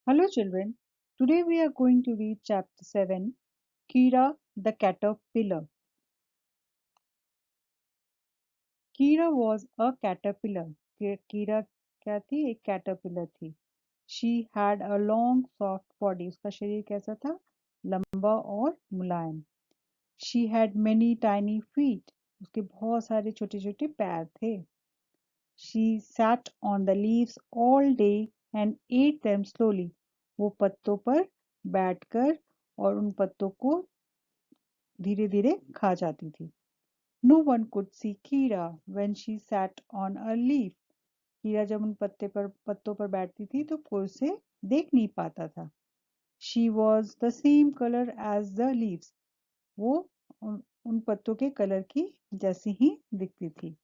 Hello children, today we are going to read chapter 7, Kira the Caterpillar. Kira was a caterpillar. Kira क्या थी? एक caterpillar थी. She had a long soft body. उसका शरीर कैसा था? लंबा और मुलायम. She had many tiny feet. उसके बहुत सारे छोटे छोटे पैर थे. She sat on the leaves all day and ate them slowly. वो पत्तों पर बैठकर और उन पत्तों को धीरे धीरे खा जाती थी. No one could see Kira when she sat on a leaf. कीरा जब उन पत्तों पर बैठती थी तो कोई उसे देख नहीं पाता था. She was the same color as the leaves. वो उन पत्तों के कलर की जैसी ही दिखती थी.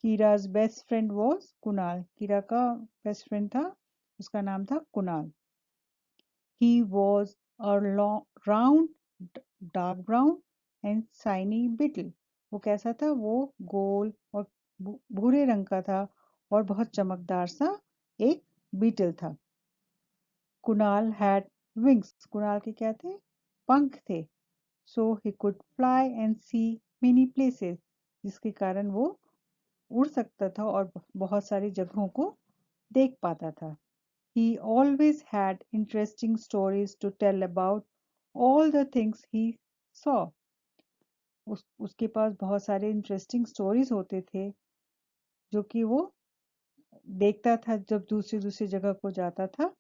Kira's best friend was Kunal. कीरा का बेस्ट फ्रेंड था, उसका नाम था Kunal. He was a long, round, dark brown and shiny beetle. वो कैसा था? वो गोल और भूरे रंग का था और बहुत चमकदार सा एक बीटल था. Kunal had wings. कुणाल के क्या थे? पंख थे. So he could fly and see many places. जिसके कारण वो उड़ सकता था और बहुत सारी जगहों को देख पाता था. He always had interesting stories to tell about all the things he saw. उसके पास बहुत सारे इंटरेस्टिंग स्टोरीज होते थे जो कि वो देखता था जब दूसरी दूसरी जगह को जाता था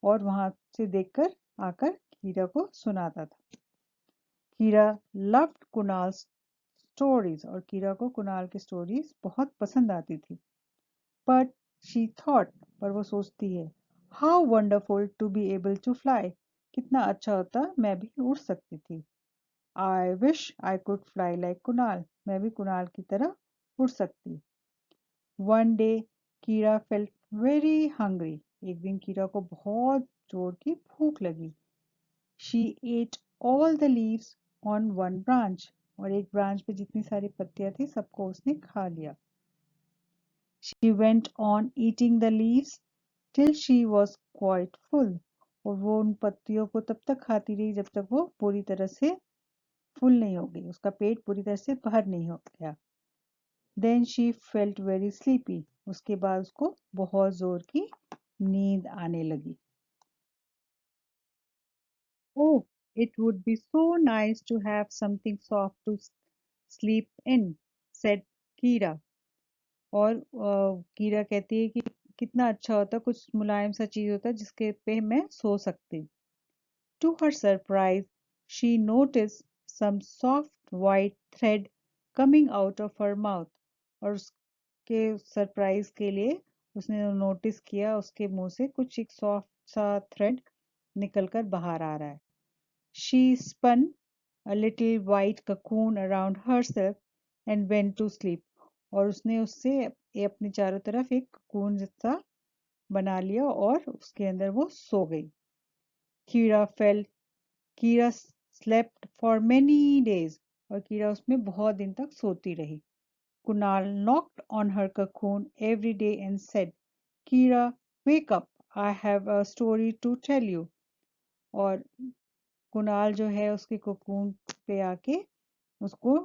और वहां से देखकर आकर कीरा को सुनाता था. कीरा loved कुणाल स्टोरीज और कीरा को कुणाल की स्टोरीज बहुत पसंद आती थी. But she thought, पर वो सोचती है, how wonderful to be able to fly. कितना अच्छा होता मैं भी उड़ सकती थी. I wish I could fly like Kunal. मैं भी कुणाल की तरह उड़ सकती. One day, Kira felt very hungry. एक दिन कीरा को बहुत जोर की भूख लगी. She ate all the leaves on one branch. और एक ब्रांच पे जितनी सारी पत्तियां थी सबको उसने खा लिया. She went on eating the leaves till she was quite full. और वो उन पत्तियों को तब तक खाती रही जब तक वो पूरी तरह से फुल नहीं हो गई, उसका पेट पूरी तरह से भर नहीं हो गया. Then she felt very sleepy. उसके बाद उसको बहुत जोर की नींद आने लगी. Oh, it would be so nice to have something soft to sleep in, said Kira. और कीरा कहती है कि कितना अच्छा होता, कुछ मुलायम सा चीज होता जिसके पे मैं सो सकती. To her surprise, she noticed some soft white thread coming out of her mouth. और उसके सरप्राइज के लिए उसने नोटिस किया उसके मुंह से कुछ एक सॉफ्ट सा थ्रेड निकलकर बाहर आ रहा है. She spun a little white cocoon around herself and went to sleep. और उसने उससे अपने चारों तरफ एक cocoon जैसा बना लिया और उसके अंदर वो सो गई. Kira slept for many days. और कीरा उसमें बहुत दिन तक सोती रही. Kunal knocked on her cocoon every day and said, Kira, wake up, I have a story to tell you. और कुणाल जो है उसके कोकून पे आके उसको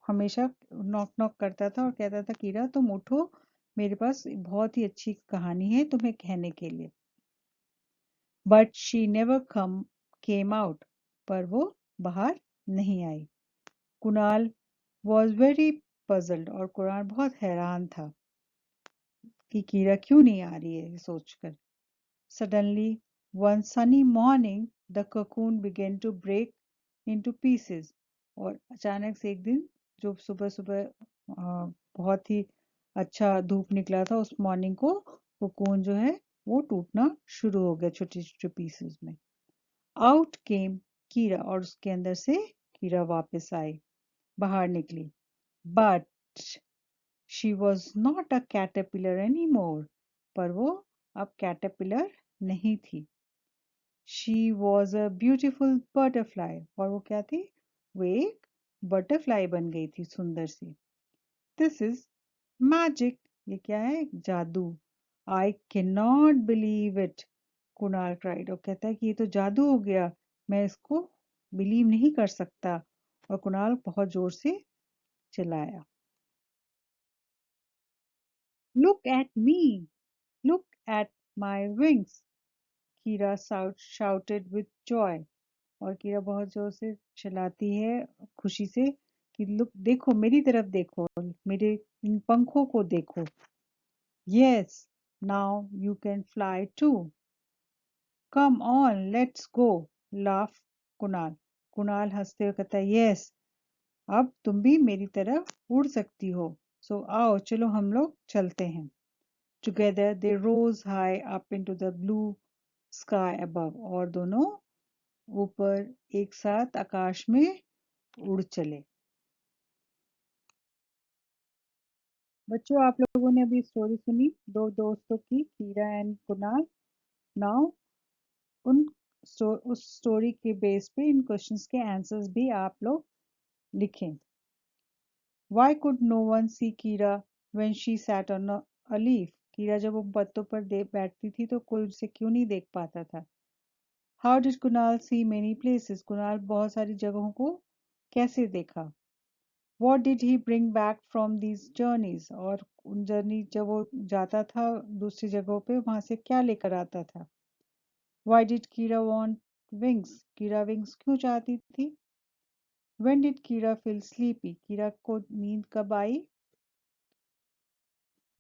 हमेशा नॉक नॉक करता था और कहता था कीरा तुम उठो, मेरे पास बहुत ही अच्छी कहानी है तुम्हें कहने के लिए. But she never came out. पर वो बाहर नहीं आई. Kunal was very puzzled. और कुणाल बहुत हैरान था कि कीरा क्यों नहीं आ रही है सोचकर. Suddenly, one sunny morning, the cocoon began to break into pieces. और अचानक से एक दिन जो सुबह सुबह बहुत ही अच्छा धूप निकला था उस मॉर्निंग को कोकून जो है वो टूटना शुरू हो गया छोटे छोटे पीसेस में. आउट केम कीरा. और उसके अंदर से कीरा वापस आई, बाहर निकली. But she was not a caterpillar any more. पर वो अब कैटरपिलर नहीं थी. She was a beautiful butterfly. और वो क्या थी? वो एक बटरफ्लाई बन गई थी, सुंदर सी. This is magic. ये क्या है? जादू. I can not believe it. Kunal cried और कहता है कि ये तो जादू हो गया, मैं इसको बिलीव नहीं कर सकता। और कुणाल बहुत जोर से चिल्लाया, look at me, look at my wings, Kira shouted with joy। और कीरा बहुत जोर से चिल्लाती है खुशी से कि लुक, देखो मेरी तरफ देखो, मेरे इन पंखों को देखो। Yes, now you can fly too, come on let's go, laugh Kunal. Kunal हंसते हुए कहता है, यस, अब तुम भी मेरी तरफ उड़ सकती हो, सो आओ चलो हम लोग चलते हैं। Together they rose high up into the blue sky above. और दोनों ऊपर एक साथ आकाश में उड़ चले। बच्चों, आप लोगों ने अभी स्टोरी सुनी दो दोस्तों की, कीरा एंड कुणाल। नाउ उन उस स्टोरी के बेस पे इन क्वेश्चंस के आंसर्स भी आप लोग लिखें। Why could no one see Kira when she sat on a leaf? कीरा जब वो पत्तों पर बैठती थी तो कोई उसे क्यों नहीं देख पाता था? How did Kunal see many places? Kunal बहुत सारी जगहों को कैसे देखा? What did he bring back from these journeys? और उन जर्नी जब वो जाता था दूसरी जगहों पे, वहां से क्या लेकर आता था? Why did Kira want wings? Kira wings क्यों चाहती थी? When did Kira feel sleepy? कीरा को नींद कब आई?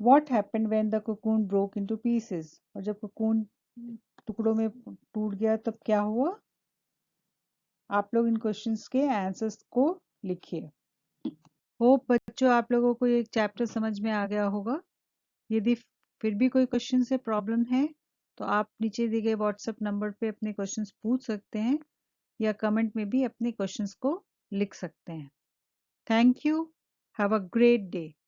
What happened when the cocoon broke into pieces? और जब cocoon टुकड़ों में टूट गया तब क्या हुआ? आप लोग इन क्वेश्चंस के आंसर्स को लिखिए। होप बच्चों आप लोगों को ये चैप्टर समझ में आ गया होगा। यदि फिर भी कोई क्वेश्चन से प्रॉब्लम है तो आप नीचे दिए गए व्हाट्सएप नंबर पे अपने क्वेश्चंस पूछ सकते हैं या कमेंट में भी अपने क्वेश्चंस को लिख सकते हैं। Thank you. Have a great day.